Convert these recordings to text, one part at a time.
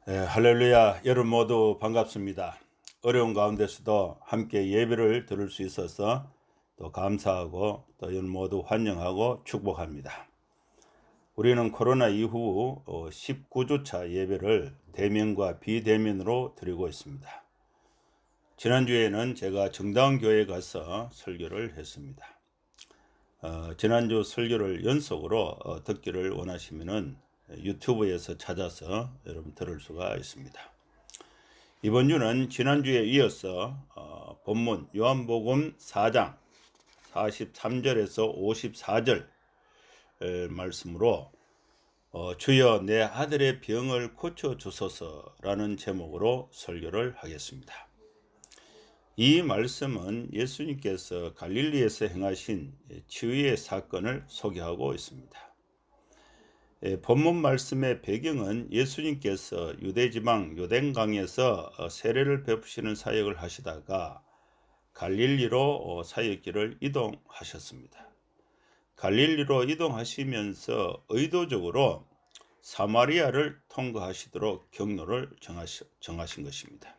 할렐루야. 여러분 모두 반갑습니다. 어려운 가운데서도 함께 예배를 들을 수 있어서 또 감사하고 또 여러분 모두 환영하고 축복합니다. 우리는 코로나 이후 19주차 예배를 대면과 비대면으로 드리고 있습니다. 지난주에는 제가 정다운 교회에 가서 설교를 했습니다. 지난주 설교를 연속으로 듣기를 원하시면은 유튜브에서 찾아서 여러분 들을 수가 있습니다. 이번 주는 지난주에 이어서 본문 요한복음 4장 43절에서 54절 말씀으로 주여 내 아들의 병을 고쳐주소서라는 제목으로 설교를 하겠습니다. 이 말씀은 예수님께서 갈릴리에서 행하신 치유의 사건을 소개하고 있습니다. 본문 말씀의 배경은 예수님께서 유대지방 요단강에서 세례를 베푸시는 사역을 하시다가 갈릴리로 사역길을 이동하셨습니다. 갈릴리로 이동하시면서 의도적으로 사마리아를 통과하시도록 경로를 정하신 것입니다.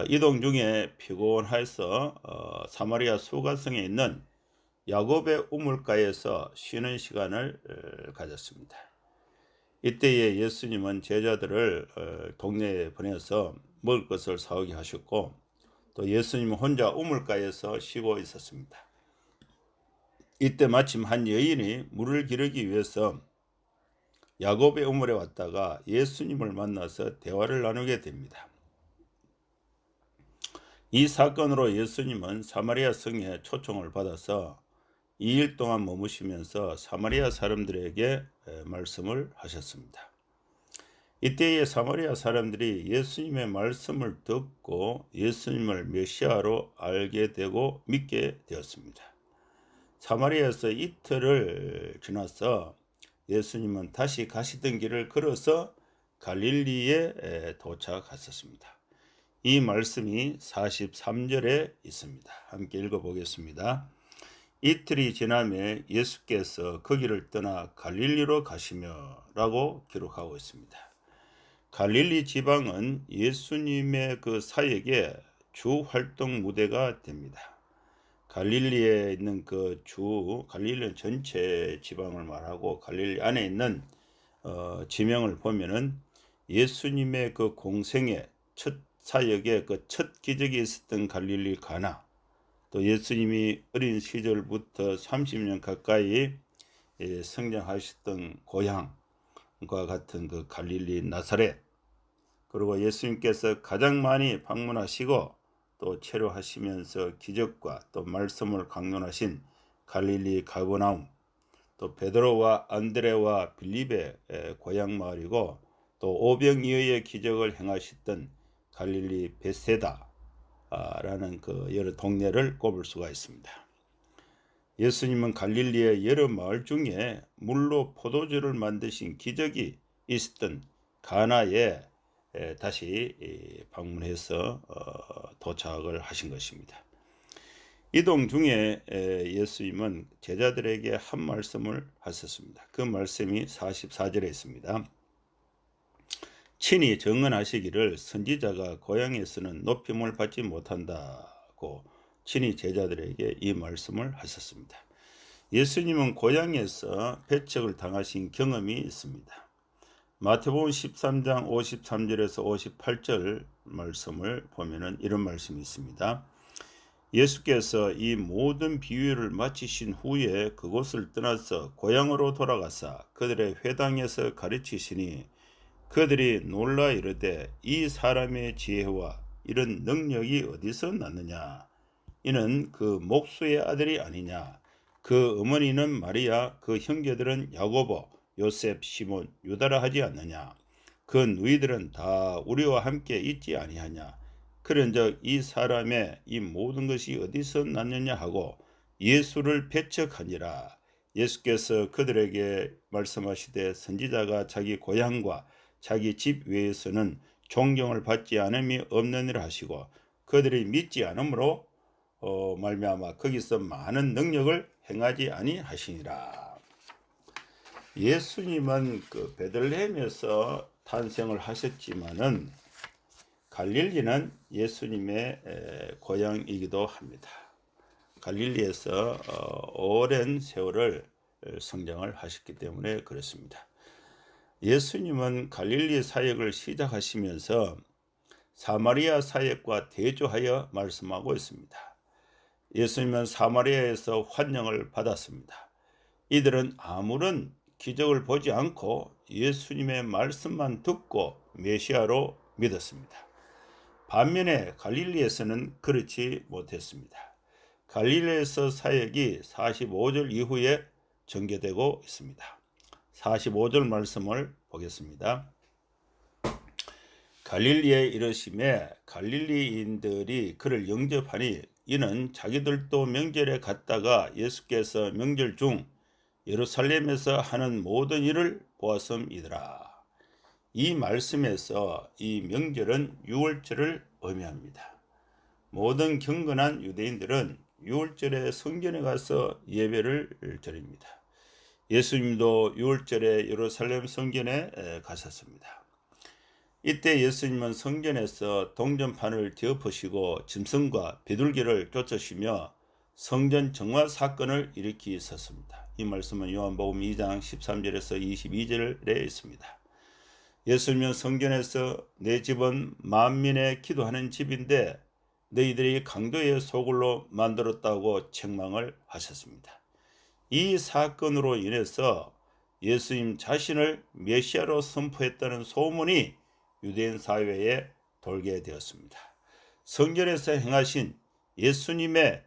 이동 중에 피곤해서 사마리아 수가성에 있는 야곱의 우물가에서 쉬는 시간을 가졌습니다. 이때에 예수님은 제자들을 동네에 보내서 먹을 것을 사오게 하셨고 또 예수님은 혼자 우물가에서 쉬고 있었습니다. 이때 마침 한 여인이 물을 기르기 위해서 야곱의 우물에 왔다가 예수님을 만나서 대화를 나누게 됩니다. 이 사건으로 예수님은 사마리아 성에 초청을 받아서 2일 동안 머무시면서 사마리아 사람들에게 말씀을 하셨습니다. 이때에 사마리아 사람들이 예수님의 말씀을 듣고 예수님을 메시아로 알게 되고 믿게 되었습니다. 사마리아에서 이틀을 지나서 예수님은 다시 가시던 길을 걸어서 갈릴리에 도착하셨습니다. 이 말씀이 43절에 있습니다. 함께 읽어보겠습니다. 이틀이 지나며 예수께서 거기를 떠나 갈릴리로 가시며 라고 기록하고 있습니다. 갈릴리 지방은 예수님의 그 사역의 주 활동 무대가 됩니다. 갈릴리에 있는 갈릴리 전체 지방을 말하고 갈릴리 안에 있는 지명을 보면은 예수님의 그 공생의 첫 사역의 그 첫 기적이 있었던 갈릴리 가나, 또 예수님이 어린 시절부터 30년 가까이 성장하셨던 고향과 같은 그 갈릴리 나사렛, 그리고 예수님께서 가장 많이 방문하시고 또 체류하시면서 기적과 또 말씀을 강론하신 갈릴리 가버나움, 또 베드로와 안드레와 빌립의 고향 마을이고 또 오병이어의 기적을 행하셨던 갈릴리 베세다 라는 그 여러 동네를 꼽을 수가 있습니다. 예수님은 갈릴리의 여러 마을 중에 물로 포도주를 만드신 기적이 있었던 가나에 다시 방문해서 도착을 하신 것입니다. 이동 중에 예수님은 제자들에게 한 말씀을 하셨습니다. 그 말씀이 44절에 있습니다. 친히 증언하시기를 선지자가 고향에서는 높임을 받지 못한다고 친히 제자들에게 이 말씀을 하셨습니다. 예수님은 고향에서 배척을 당하신 경험이 있습니다. 마태복음 13장 53절에서 58절 말씀을 보면은 이런 말씀이 있습니다. 예수께서 이 모든 비유를 마치신 후에 그곳을 떠나서 고향으로 돌아가사 그들의 회당에서 가르치시니 그들이 놀라 이르되 이 사람의 지혜와 이런 능력이 어디서 났느냐? 이는 그 목수의 아들이 아니냐? 그 어머니는 마리아, 그 형제들은 야고보, 요셉, 시몬, 유다라 하지 않느냐? 그 누이들은 다 우리와 함께 있지 아니하냐? 그런즉 이 사람의 이 모든 것이 어디서 났느냐 하고 예수를 배척하니라. 예수께서 그들에게 말씀하시되 선지자가 자기 고향과 자기 집 외에서는 존경을 받지 않음이 없느니라 하시고 그들이 믿지 않으므로 말미암아 거기서 많은 능력을 행하지 아니하시니라. 예수님은 그 베들레헴에서 탄생을 하셨지만은 갈릴리는 예수님의 고향이기도 합니다. 갈릴리에서 오랜 세월을 성장을 하셨기 때문에 그렇습니다. 예수님은 갈릴리 사역을 시작하시면서 사마리아 사역과 대조하여 말씀하고 있습니다. 예수님은 사마리아에서 환영을 받았습니다. 이들은 아무런 기적을 보지 않고 예수님의 말씀만 듣고 메시아로 믿었습니다. 반면에 갈릴리에서는 그렇지 못했습니다. 갈릴리에서 사역이 45절 이후에 전개되고 있습니다. 45절 말씀을 보겠습니다. 갈릴리에 이르심에 갈릴리인들이 그를 영접하니 이는 자기들도 명절에 갔다가 예수께서 명절 중 예루살렘에서 하는 모든 일을 보았음이더라. 이 말씀에서 이 명절은 유월절을 의미합니다. 모든 경건한 유대인들은 유월절에 성전에 가서 예배를 드립니다. 예수님도 유월절에 예루살렘 성전에 가셨습니다. 이때 예수님은 성전에서 동전판을 뒤엎으시고 짐승과 비둘기를 쫓으시며 성전 정화 사건을 일으키셨습니다. 이 말씀은 요한복음 2장 13절에서 22절에 있습니다. 예수님은 성전에서 내 집은 만민의 기도하는 집인데 너희들이 강도의 소굴로 만들었다고 책망을 하셨습니다. 이 사건으로 인해서 예수님 자신을 메시아로 선포했다는 소문이 유대인 사회에 돌게 되었습니다. 성전에서 행하신 예수님의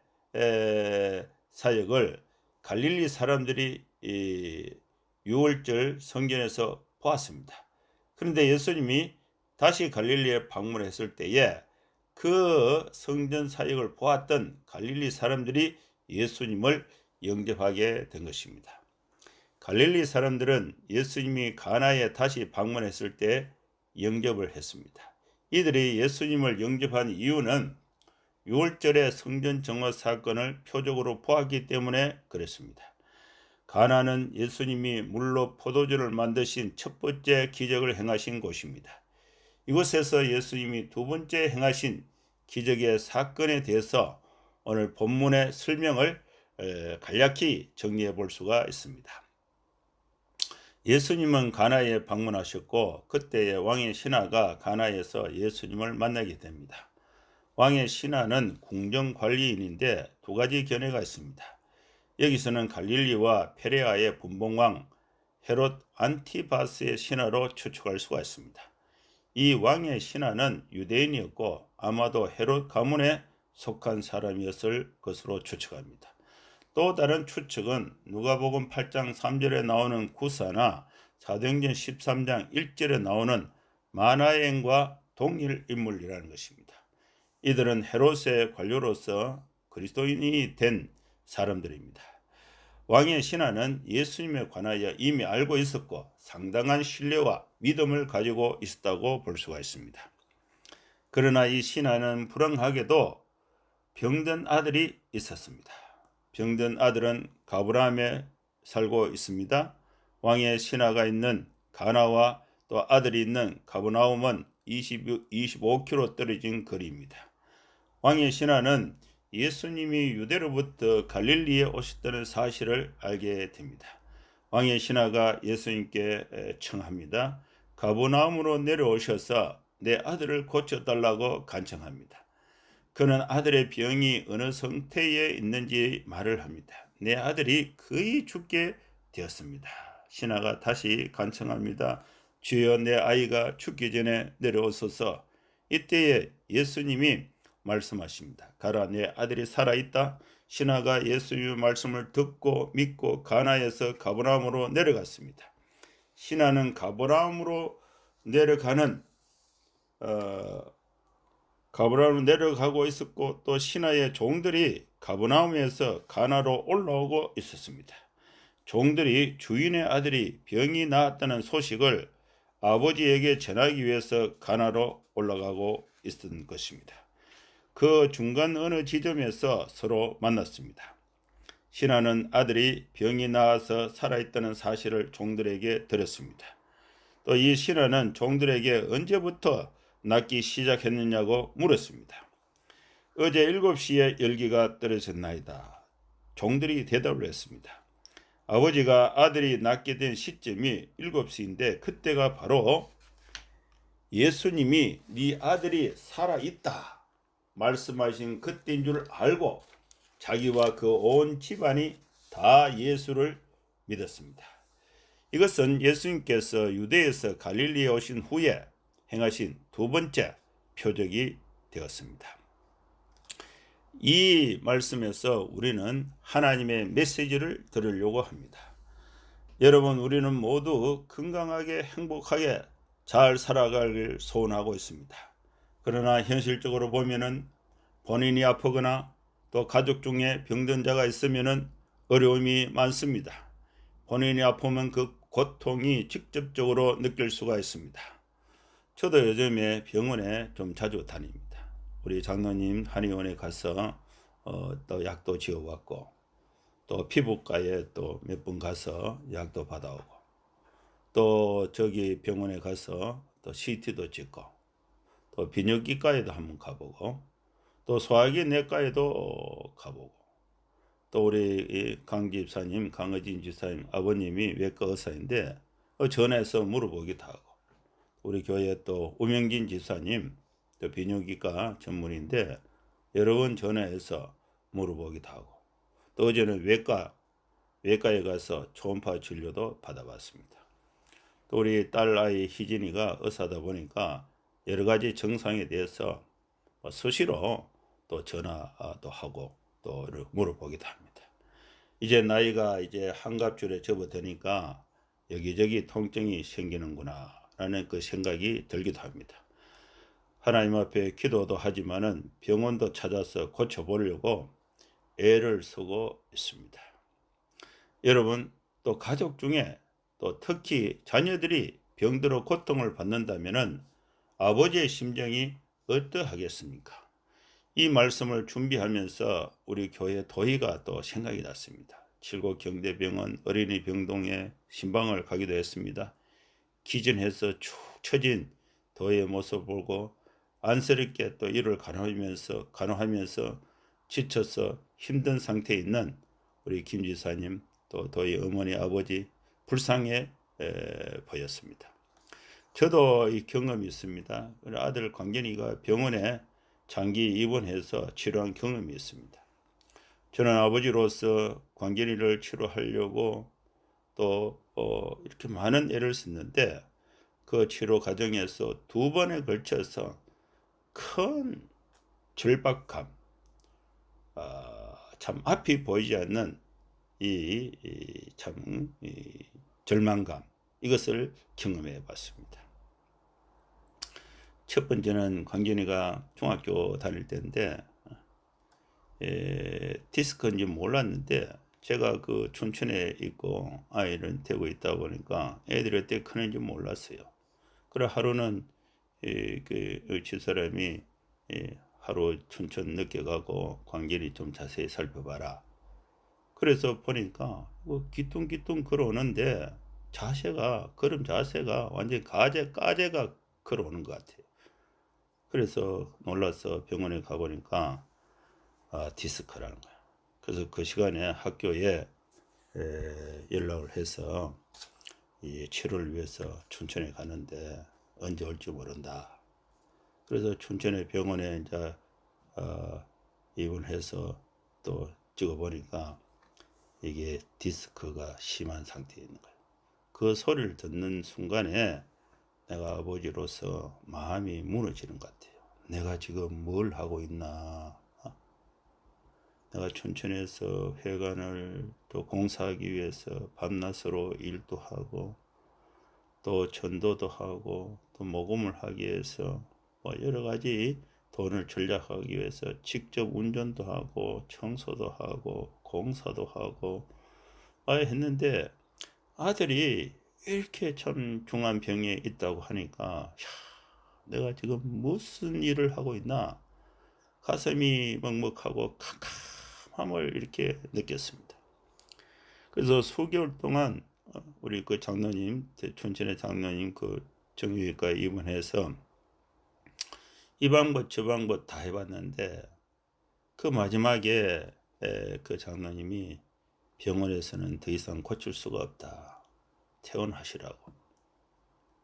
사역을 갈릴리 사람들이 유월절 성전에서 보았습니다. 그런데 예수님이 다시 갈릴리에 방문했을 때에 그 성전 사역을 보았던 갈릴리 사람들이 예수님을 영접하게 된 것입니다. 갈릴리 사람들은 예수님이 가나에 다시 방문했을 때 영접을 했습니다. 이들이 예수님을 영접한 이유는 유월절의 성전 정화 사건을 표적으로 보았기 때문에 그랬습니다. 가나는 예수님이 물로 포도주를 만드신 첫 번째 기적을 행하신 곳입니다. 이곳에서 예수님이 두 번째 행하신 기적의 사건에 대해서 오늘 본문의 설명을 간략히 정리해 볼 수가 있습니다. 예수님은 가나에 방문하셨고 그때의 왕의 신하가 가나에서 예수님을 만나게 됩니다. 왕의 신하는 궁정관리인인데 두 가지 견해가 있습니다. 여기서는 갈릴리와 페레아의 분봉왕 헤롯 안티바스의 신하로 추측할 수가 있습니다. 이 왕의 신하는 유대인이었고 아마도 헤롯 가문에 속한 사람이었을 것으로 추측합니다. 또 다른 추측은 누가복음 8장 3절에 나오는 구사나 사도행전 13장 1절에 나오는 마나엔과 동일 인물이라는 것입니다. 이들은 헤롯의 관료로서 그리스도인이 된 사람들입니다. 왕의 신하는 예수님에 관하여 이미 알고 있었고 상당한 신뢰와 믿음을 가지고 있었다고 볼 수가 있습니다. 그러나 이 신하는 불행하게도 병든 아들이 있었습니다. 병든 아들은 가브라함에 살고 있습니다. 왕의 신하가 있는 가나와 또 아들이 있는 가브나움은 25km 떨어진 거리입니다. 왕의 신하는 예수님이 유대로부터 갈릴리에 오셨다는 사실을 알게 됩니다. 왕의 신하가 예수님께 청합니다. 가브나움으로 내려오셔서 내 아들을 고쳐달라고 간청합니다. 그는 아들의 병이 어느 상태에 있는지 말을 합니다. 내 아들이 거의 죽게 되었습니다. 신하가 다시 간청합니다. 주여 내 아이가 죽기 전에 내려오소서. 이때에 예수님이 말씀하십니다. 가라 내 아들이 살아있다. 신하가 예수님의 말씀을 듣고 믿고 가나에서 가버나움으로 내려갔습니다. 신하는 가버나움으로 내려가고 있었고 또 신하의 종들이 가버나움에서 가나로 올라오고 있었습니다. 종들이 주인의 아들이 병이 나았다는 소식을 아버지에게 전하기 위해서 가나로 올라가고 있었던 것입니다. 그 중간 어느 지점에서 서로 만났습니다. 신하는 아들이 병이 나아서 살아있다는 사실을 종들에게 들었습니다. 또 이 신하는 종들에게 언제부터 낫기 시작했느냐고 물었습니다. 어제 7시에 열기가 떨어졌나이다. 종들이 대답을 했습니다. 아버지가 아들이 낳게 된 시점이 7시인데 그때가 바로 예수님이 네 아들이 살아있다 말씀하신 그때인 줄 알고 자기와 그 온 집안이 다 예수를 믿었습니다. 이것은 예수님께서 유대에서 갈릴리에 오신 후에 행하신 두 번째 표적이 되었습니다. 이 말씀에서 우리는 하나님의 메시지를 들으려고 합니다. 여러분, 우리는 모두 건강하게 행복하게 잘 살아가길 소원하고 있습니다. 그러나 현실적으로 보면은 본인이 아프거나 또 가족 중에 병든 자가 있으면은 어려움이 많습니다. 본인이 아프면 그 고통이 직접적으로 느낄 수가 있습니다. 저도 요즘에 병원에 좀 자주 다닙니다. 우리 장로님 한의원에 가서 또 약도 지어왔고 또 피부과에 또 몇 번 가서 약도 받아오고 또 저기 병원에 가서 또 CT도 찍고 또 비뇨기과에도 한번 가보고 또 소화기 내과에도 가보고 또 우리 강 집사님, 강의진 집사님 아버님이 외과 의사인데 전화해서 물어보기도 하고 우리 교회 또 우명진 집사님 또 비뇨기과 전문인데 여러 번 전화해서 물어보기도 하고 또 어제는 외과에 가서 초음파 진료도 받아봤습니다. 또 우리 딸 아이 희진이가 의사다 보니까 여러 가지 증상에 대해서 수시로 또 전화도 하고 또 물어보기도 합니다. 이제 나이가 이제 한갑줄에 접어드니까 여기저기 통증이 생기는구나 라는 그 생각이 들기도 합니다. 하나님 앞에 기도도 하지만은 병원도 찾아서 고쳐보려고 애를 쓰고 있습니다. 여러분, 또 가족 중에 또 특히 자녀들이 병들어 고통을 받는다면은 아버지의 심정이 어떠하겠습니까? 이 말씀을 준비하면서 우리 교회 도의가 또 생각이 났습니다. 칠곡경대병원 어린이 병동에 신방을 가기도 했습니다. 기진해서 축 처진 도의 모습 보고 안쓰럽게 또 이를 간호하면서 지쳐서 힘든 상태에 있는 우리 김 지사님 또 도의 어머니 아버지 불쌍해 보였습니다. 저도 이 경험이 있습니다. 아들 광견이가 병원에 장기 입원해서 치료한 경험이 있습니다. 저는 아버지로서 광견이를 치료하려고 또 이렇게 많은 애를 썼는데 그 치료 과정에서 2번에 걸쳐서 큰 절박감, 참 앞이 보이지 않는 이 절망감, 이것을 경험해 봤습니다. 첫 번째는 광견이가 중학교 다닐 때인데 디스크인지 몰랐는데 제가 그 춘천에 있고 아이를 데리고 있다 보니까 애들이 어떻게 크는지 몰랐어요. 그래 하루는 그 집사람이 하루 춘천 늦게 가고 광견이 좀 자세히 살펴봐라. 그래서 보니까 뭐 기뚱기뚱 걸어오는데 걸음 자세가 완전히 까제가 걸어오는 것 같아요. 그래서 놀라서 병원에 가보니까 디스크라는 거야. 그래서 그 시간에 학교에 연락을 해서 이 치료를 위해서 춘천에 가는데 언제 올지 모른다. 그래서 춘천의 병원에 이제 입원해서 또 찍어보니까 이게 디스크가 심한 상태에 있는 거예요. 그 소리를 듣는 순간에 내가 아버지로서 마음이 무너지는 것 같아요. 내가 지금 뭘 하고 있나? 내가 춘천에서 회관을 또 공사하기 위해서 밤낮으로 일도 하고 또 전도도 하고 또 모금을 하기 위해서 뭐 여러 가지 돈을 절약하기 위해서 직접 운전도 하고 청소도 하고 공사도 하고 했는데 아들이 이렇게 참 중한 병에 있다고 하니까 내가 지금 무슨 일을 하고 있나 가슴이 먹먹하고 캄캄함을 이렇게 느꼈습니다. 그래서 수개월 동안 우리 그 장로님, 춘천의 장로님 그 정형외과에 입원해서 이 방법 저 방법 다 해봤는데 그 마지막에 그 장로님이 병원에서는 더 이상 고칠 수가 없다. 퇴원하시라고.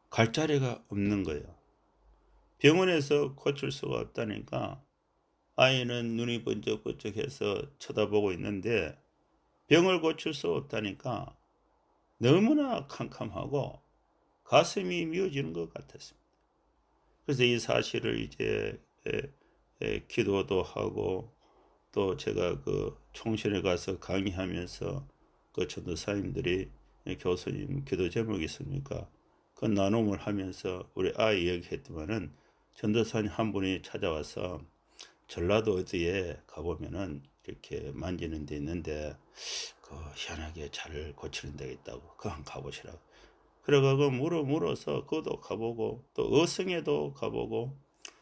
갈 자리가 없는 거예요. 병원에서 고칠 수가 없다니까 아이는 눈이 번쩍번쩍해서 쳐다보고 있는데 병을 고칠 수 없다니까 너무나 캄캄하고 가슴이 미어지는 것 같았습니다. 그래서 이 사실을 이제 기도도 하고 또 제가 그 총신에 가서 강의하면서 그 전도사님들이 교수님 기도 제목이 있습니까? 그 나눔을 하면서 우리 아이 얘기했더만은 전도사님 한 분이 찾아와서 전라도 어디에 가보면은 이렇게 만지는 데 있는데 그 희한하게 잘 고치는 데가 있다고 그거 한번 가보시라고. 그래가지고 물어서 그것도 가보고 또 어성에도 가보고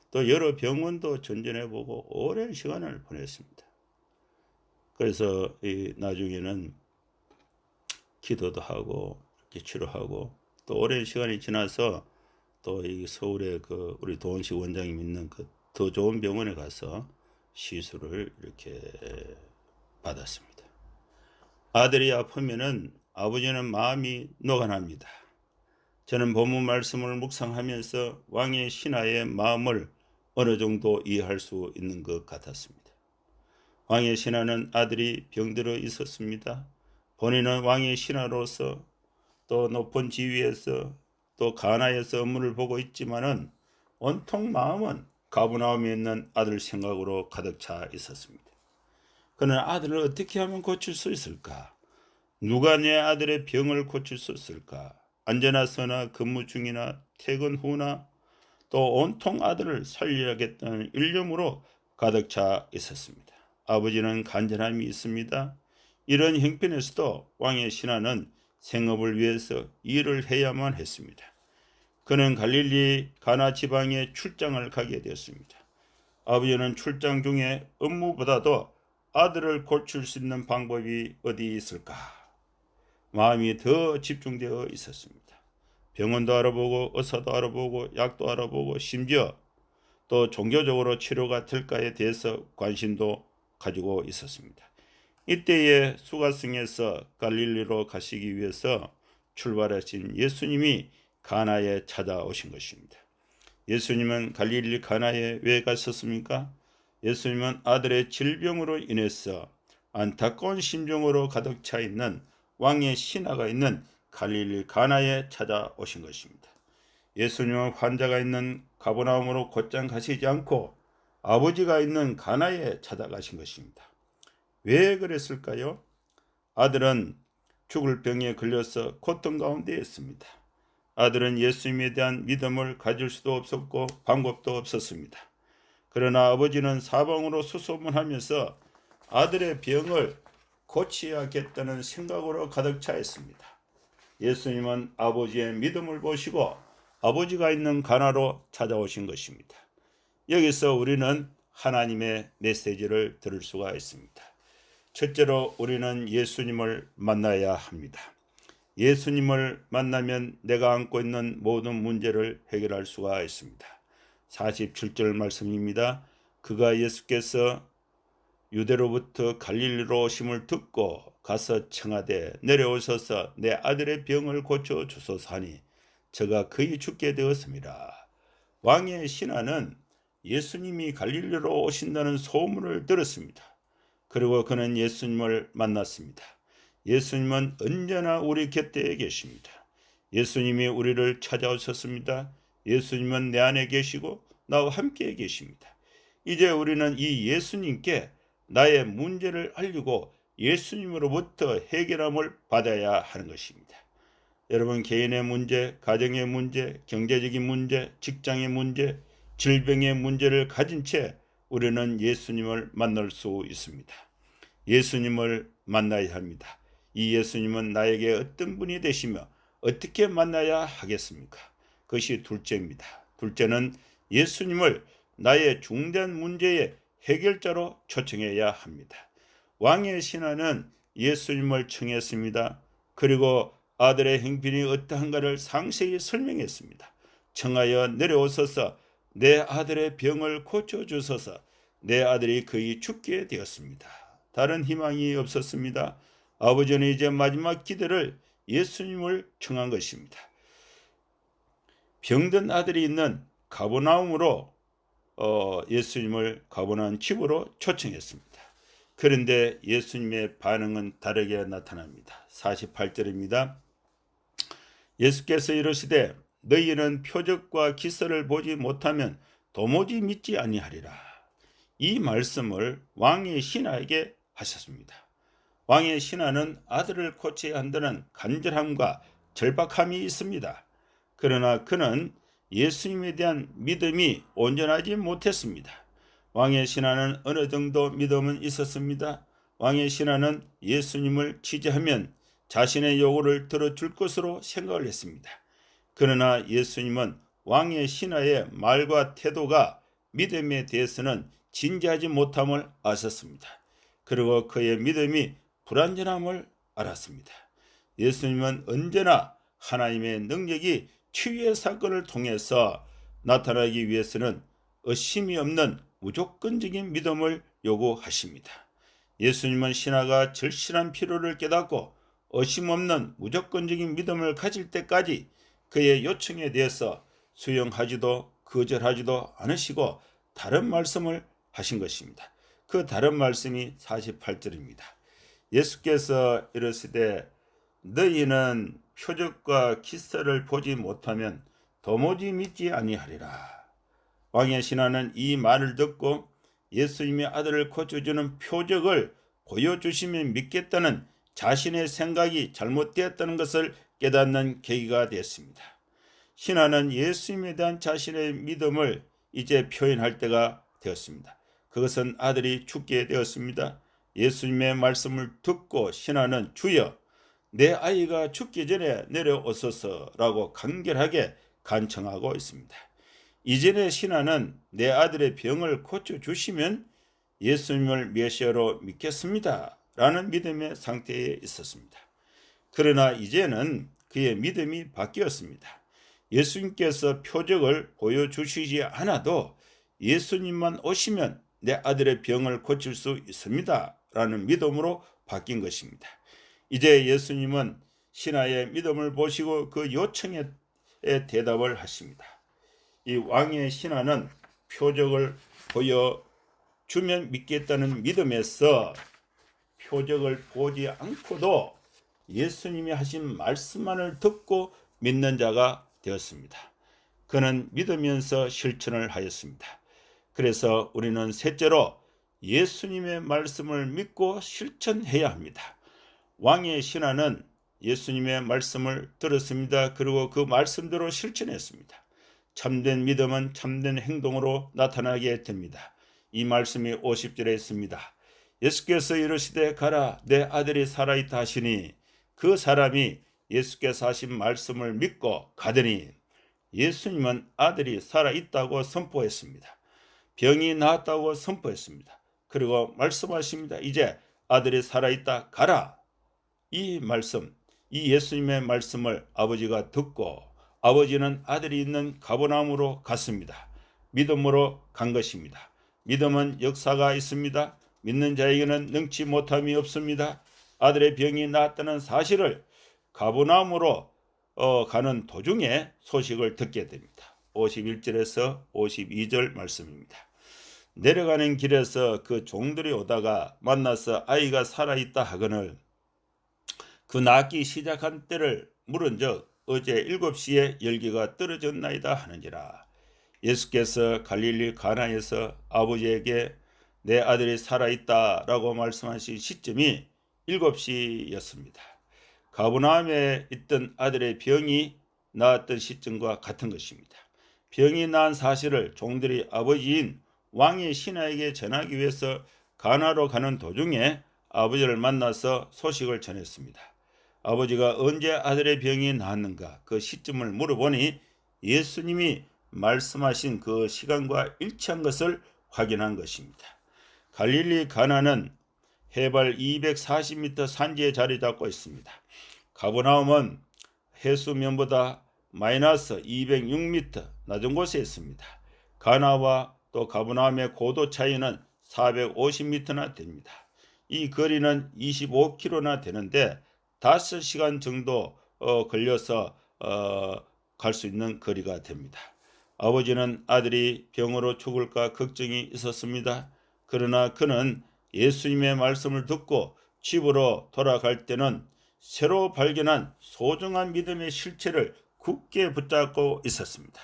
또 여러 병원도 전전해보고 오랜 시간을 보냈습니다. 그래서 이 나중에는 기도도 하고 이렇게 치료하고 또 오랜 시간이 지나서 또 이 서울에 그 우리 도원식 원장님 있는 그 더 좋은 병원에 가서 시술을 이렇게 받았습니다. 아들이 아프면은 아버지는 마음이 녹아납니다. 저는 본문 말씀을 묵상하면서 왕의 신하의 마음을 어느 정도 이해할 수 있는 것 같았습니다. 왕의 신하는 아들이 병들어 있었습니다. 본인은 왕의 신하로서 또 높은 지위에서 또 가나에서 업무를 보고 있지만은 온통 마음은 가버나움에 있는 아들 생각으로 가득 차 있었습니다. 그는 아들을 어떻게 하면 고칠 수 있을까? 누가 내 아들의 병을 고칠 수 있을까? 안전하서나 근무 중이나 퇴근 후나 또 온통 아들을 살려야겠다는 일념으로 가득 차 있었습니다. 아버지는 간절함이 있습니다. 이런 형편에서도 왕의 신하는 생업을 위해서 일을 해야만 했습니다. 그는 갈릴리 가나 지방에 출장을 가게 되었습니다. 아버지는 출장 중에 업무보다도 아들을 고칠 수 있는 방법이 어디 있을까? 마음이 더 집중되어 있었습니다. 병원도 알아보고 의사도 알아보고 약도 알아보고 심지어 또 종교적으로 치료가 될까에 대해서 관심도 가지고 있었습니다. 이때에 수가성에서 갈릴리로 가시기 위해서 출발하신 예수님이 가나에 찾아오신 것입니다. 예수님은 갈릴리 가나에 왜 가셨습니까? 예수님은 아들의 질병으로 인해서 안타까운 심정으로 가득 차 있는 왕의 신하가 있는 갈릴리 가나에 찾아오신 것입니다. 예수님은 환자가 있는 가버나움으로 곧장 가시지 않고 아버지가 있는 가나에 찾아가신 것입니다. 왜 그랬을까요? 아들은 죽을 병에 걸려서 고통 가운데 있습니다. 아들은 예수님에 대한 믿음을 가질 수도 없었고 방법도 없었습니다. 그러나 아버지는 사방으로 수소문하면서 아들의 병을 고쳐야겠다는 생각으로 가득 차 있습니다. 예수님은 아버지의 믿음을 보시고 아버지가 있는 가나로 찾아오신 것입니다. 여기서 우리는 하나님의 메시지를 들을 수가 있습니다. 첫째로 우리는 예수님을 만나야 합니다. 예수님을 만나면 내가 안고 있는 모든 문제를 해결할 수가 있습니다. 47절 말씀입니다. 그가 예수께서 유대로부터 갈릴리로 오심을 듣고 가서 청하되 내려오셔서 내 아들의 병을 고쳐 주소서 하니 저가 거의 죽게 되었습니다. 왕의 신하는 예수님이 갈릴리로 오신다는 소문을 들었습니다. 그리고 그는 예수님을 만났습니다. 예수님은 언제나 우리 곁에 계십니다. 예수님이 우리를 찾아오셨습니다. 예수님은 내 안에 계시고 나와 함께 계십니다. 이제 우리는 이 예수님께 나의 문제를 알리고 예수님으로부터 해결함을 받아야 하는 것입니다. 여러분 개인의 문제, 가정의 문제, 경제적인 문제, 직장의 문제, 질병의 문제를 가진 채 우리는 예수님을 만날 수 있습니다. 예수님을 만나야 합니다. 이 예수님은 나에게 어떤 분이 되시며 어떻게 만나야 하겠습니까? 그것이 둘째입니다. 둘째는 예수님을 나의 중대한 문제의 해결자로 초청해야 합니다. 왕의 신하는 예수님을 청했습니다. 그리고 아들의 행편이 어떠한가를 상세히 설명했습니다. 청하여 내려오소서, 내 아들의 병을 고쳐주소서. 내 아들이 거의 죽게 되었습니다. 다른 희망이 없었습니다. 아버지는 이제 마지막 기도를 예수님을 청한 것입니다. 병든 아들이 있는 가버나움으로 예수님을 가버나움 집으로 초청했습니다. 그런데 예수님의 반응은 다르게 나타납니다. 48절입니다. 예수께서 이르시되 너희는 표적과 기사를 보지 못하면 도무지 믿지 아니하리라. 이 말씀을 왕의 신하에게 하셨습니다. 왕의 신하는 아들을 고쳐야 한다는 간절함과 절박함이 있습니다. 그러나 그는 예수님에 대한 믿음이 온전하지 못했습니다. 왕의 신하는 어느 정도 믿음은 있었습니다. 왕의 신하는 예수님을 취재하면 자신의 요구를 들어줄 것으로 생각을 했습니다. 그러나 예수님은 왕의 신하의 말과 태도가 믿음에 대해서는 진지하지 못함을 아셨습니다. 그리고 그의 믿음이 불완전함을 알았습니다. 예수님은 언제나 하나님의 능력이 치유의 사건을 통해서 나타나기 위해서는 의심이 없는 무조건적인 믿음을 요구하십니다. 예수님은 신하가 절실한 필요를 깨닫고 의심 없는 무조건적인 믿음을 가질 때까지 그의 요청에 대해서 수용하지도 거절하지도 않으시고 다른 말씀을 하신 것입니다. 그 다른 말씀이 48절입니다. 예수께서 이르시되 너희는 표적과 기사를 보지 못하면 도무지 믿지 아니하리라. 왕의 신하는 이 말을 듣고 예수님의 아들을 고쳐주는 표적을 보여주시면 믿겠다는 자신의 생각이 잘못되었다는 것을 깨닫는 계기가 됐습니다. 신하는 예수님에 대한 자신의 믿음을 이제 표현할 때가 되었습니다. 그것은 아들이 죽게 되었습니다. 예수님의 말씀을 듣고 신하는 주여 내 아이가 죽기 전에 내려오소서라고 간결하게 간청하고 있습니다. 이전의 신하는 내 아들의 병을 고쳐주시면 예수님을 메시아로 믿겠습니다 라는 믿음의 상태에 있었습니다. 그러나 이제는 그의 믿음이 바뀌었습니다. 예수님께서 표적을 보여주시지 않아도 예수님만 오시면 내 아들의 병을 고칠 수 있습니다 라는 믿음으로 바뀐 것입니다. 이제 예수님은 신하의 믿음을 보시고 그 요청에 대답을 하십니다. 이 왕의 신하는 표적을 보여주면 믿겠다는 믿음에서 표적을 보지 않고도 예수님이 하신 말씀만을 듣고 믿는 자가 되었습니다. 그는 믿으면서 실천을 하였습니다. 그래서 우리는 셋째로 예수님의 말씀을 믿고 실천해야 합니다. 왕의 신하는 예수님의 말씀을 들었습니다. 그리고 그 말씀대로 실천했습니다. 참된 믿음은 참된 행동으로 나타나게 됩니다. 이 말씀이 50절에 있습니다. 예수께서 이르시되 가라 내 아들이 살아있다 하시니 그 사람이 예수께서 하신 말씀을 믿고 가더니 예수님은 아들이 살아있다고 선포했습니다. 병이 나았다고 선포했습니다. 그리고 말씀하십니다. 이제 아들이 살아있다 가라. 이 말씀, 이 예수님의 말씀을 아버지가 듣고 아버지는 아들이 있는 가버나움으로 갔습니다. 믿음으로 간 것입니다. 믿음은 역사가 있습니다. 믿는 자에게는 능치 못함이 없습니다. 아들의 병이 나았다는 사실을 가버나움으로 가는 도중에 소식을 듣게 됩니다. 51절에서 52절 말씀입니다. 내려가는 길에서 그 종들이 오다가 만나서 아이가 살아있다 하거늘 그 낳기 시작한 때를 물은즉 어제 7시에 열기가 떨어졌나이다 하는지라. 예수께서 갈릴리 가나에서 아버지에게 내 아들이 살아있다라고 말씀하신 시점이 7시였습니다. 가버나움에 있던 아들의 병이 나았던 시점과 같은 것입니다. 병이 나은 사실을 종들이 아버지인 왕의 신하에게 전하기 위해서 가나로 가는 도중에 아버지를 만나서 소식을 전했습니다. 아버지가 언제 아들의 병이 나았는가 그 시점을 물어보니 예수님이 말씀하신 그 시간과 일치한 것을 확인한 것입니다. 갈릴리 가나는 해발 240m 산지에 자리 잡고 있습니다. 가버나움은 해수면보다 마이너스 206m 낮은 곳에 있습니다. 가나와 또 가브나움의 고도 차이는 450m나 됩니다. 이 거리는 25km나 되는데 5시간 정도 걸려서 갈 수 있는 거리가 됩니다. 아버지는 아들이 병으로 죽을까 걱정이 있었습니다. 그러나 그는 예수님의 말씀을 듣고 집으로 돌아갈 때는 새로 발견한 소중한 믿음의 실체를 굳게 붙잡고 있었습니다.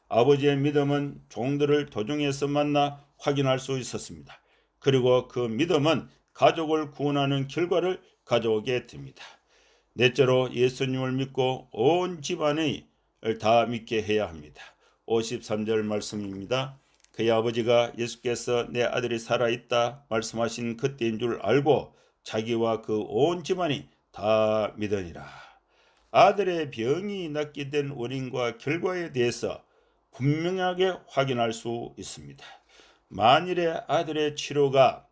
아버지의 믿음은 종들을 도중에서 만나 확인할 수 있었습니다. 그리고 그 믿음은 가족을 구원하는 결과를 가져오게 됩니다. 넷째로 예수님을 믿고 온 집안을 다 믿게 해야 합니다. 53절 말씀입니다. 그의 아버지가 예수께서 내 아들이 살아있다 말씀하신 그때인 줄 알고 자기와 그 온 집안이 다 믿으니라. 아들의 병이 낫게 된 원인과 결과에 대해서 분명하게 확인할 수 있습니다. 만일에 아들의 치료가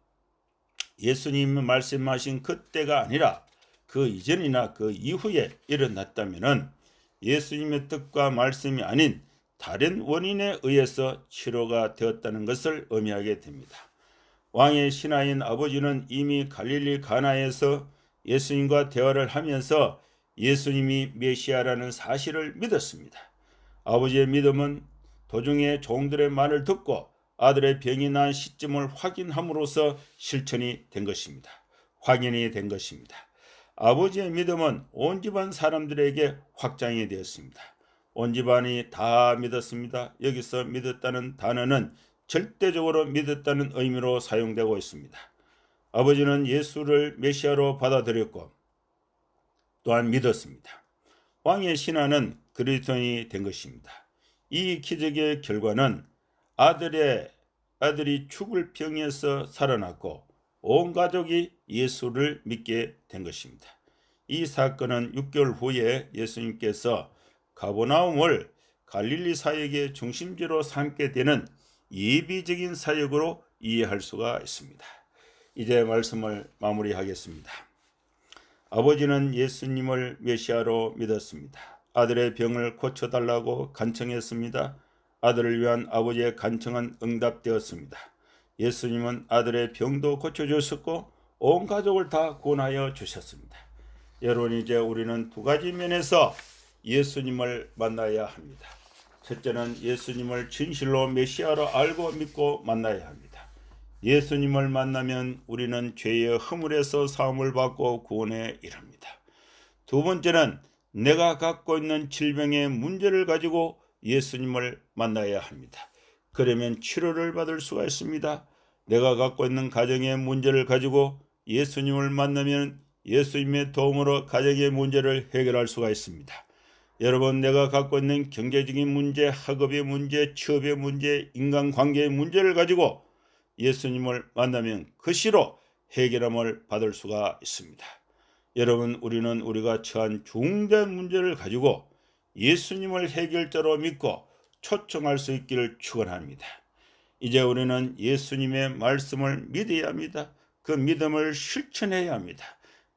예수님이 말씀하신 그때가 아니라 그 이전이나 그 이후에 일어났다면 예수님의 뜻과 말씀이 아닌 다른 원인에 의해서 치료가 되었다는 것을 의미하게 됩니다. 왕의 신하인 아버지는 이미 갈릴리 가나에서 예수님과 대화를 하면서 예수님이 메시아라는 사실을 믿었습니다. 아버지의 믿음은 도중에 종들의 말을 듣고 아들의 병이 난 시점을 확인함으로써 실천이 된 것입니다. 확인이 된 것입니다. 아버지의 믿음은 온 집안 사람들에게 확장이 되었습니다. 온 집안이 다 믿었습니다. 여기서 믿었다는 단어는 절대적으로 믿었다는 의미로 사용되고 있습니다. 아버지는 예수를 메시아로 받아들였고 또한 믿었습니다. 왕의 신하는 그리스도인이 된 것입니다. 이 기적의 결과는 아들이 죽을 병에서 살아났고 온 가족이 예수를 믿게 된 것입니다. 이 사건은 6개월 후에 예수님께서 가버나움을 갈릴리 사역의 중심지로 삼게 되는 예비적인 사역으로 이해할 수가 있습니다. 이제 말씀을 마무리하겠습니다. 아버지는 예수님을 메시아로 믿었습니다. 아들의 병을 고쳐달라고 간청했습니다. 아들을 위한 아버지의 간청은 응답되었습니다. 예수님은 아들의 병도 고쳐주셨고 온 가족을 다 구원하여 주셨습니다. 여러분, 이제 우리는 두 가지 면에서 예수님을 만나야 합니다. 첫째는 예수님을 진실로 메시아로 알고 믿고 만나야 합니다. 예수님을 만나면 우리는 죄의 허물에서 사함을 받고 구원에 이릅니다. 두 번째는 내가 갖고 있는 질병의 문제를 가지고 예수님을 만나야 합니다. 그러면 치료를 받을 수가 있습니다. 내가 갖고 있는 가정의 문제를 가지고 예수님을 만나면 예수님의 도움으로 가정의 문제를 해결할 수가 있습니다. 여러분, 내가 갖고 있는 경제적인 문제, 학업의 문제, 취업의 문제, 인간관계의 문제를 가지고 예수님을 만나면 그 시로 해결함을 받을 수가 있습니다. 여러분, 우리는 우리가 처한 중대한 문제를 가지고 예수님을 해결자로 믿고 초청할 수 있기를 축원합니다. 이제 우리는 예수님의 말씀을 믿어야 합니다. 그 믿음을 실천해야 합니다.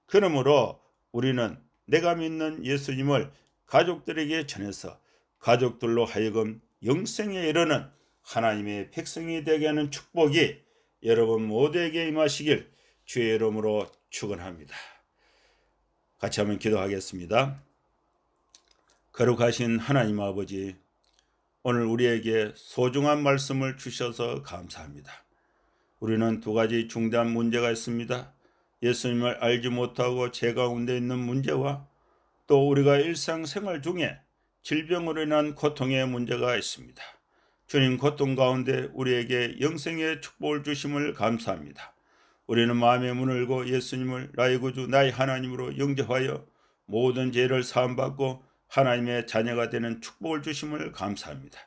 그러므로 우리는 내가 믿는 예수님을 가족들에게 전해서 가족들로 하여금 영생에 이르는 하나님의 백성이 되게 하는 축복이 여러분 모두에게 임하시길 주의 이름으로 축원합니다. 같이 한번 기도하겠습니다. 거룩하신 하나님 아버지, 오늘 우리에게 소중한 말씀을 주셔서 감사합니다. 우리는 두 가지 중대한 문제가 있습니다. 예수님을 알지 못하고 죄 가운데 있는 문제와 또 우리가 일상생활 중에 질병으로 인한 고통의 문제가 있습니다. 주님, 고통 가운데 우리에게 영생의 축복을 주심을 감사합니다. 우리는 마음의 문을 열고 예수님을 나의 구주 나의 하나님으로 영접하여 모든 죄를 사함받고 하나님의 자녀가 되는 축복을 주심을 감사합니다.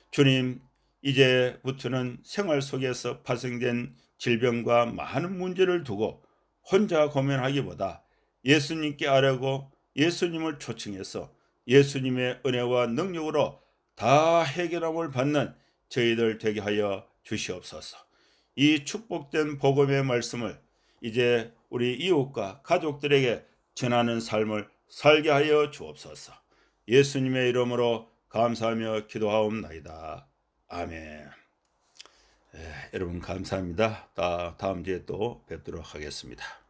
주님, 이제부터는 생활 속에서 발생된 질병과 많은 문제를 두고 혼자 고민하기보다 예수님께 아뢰고 예수님을 초청해서 예수님의 은혜와 능력으로 다 해결함을 받는 저희들 되게 하여 주시옵소서. 이 축복된 복음의 말씀을 이제 우리 이웃과 가족들에게 전하는 삶을 살게 하여 주옵소서. 예수님의 이름으로 감사하며 기도하옵나이다. 아멘. 여러분 감사합니다. 다음 주에 또 뵙도록 하겠습니다.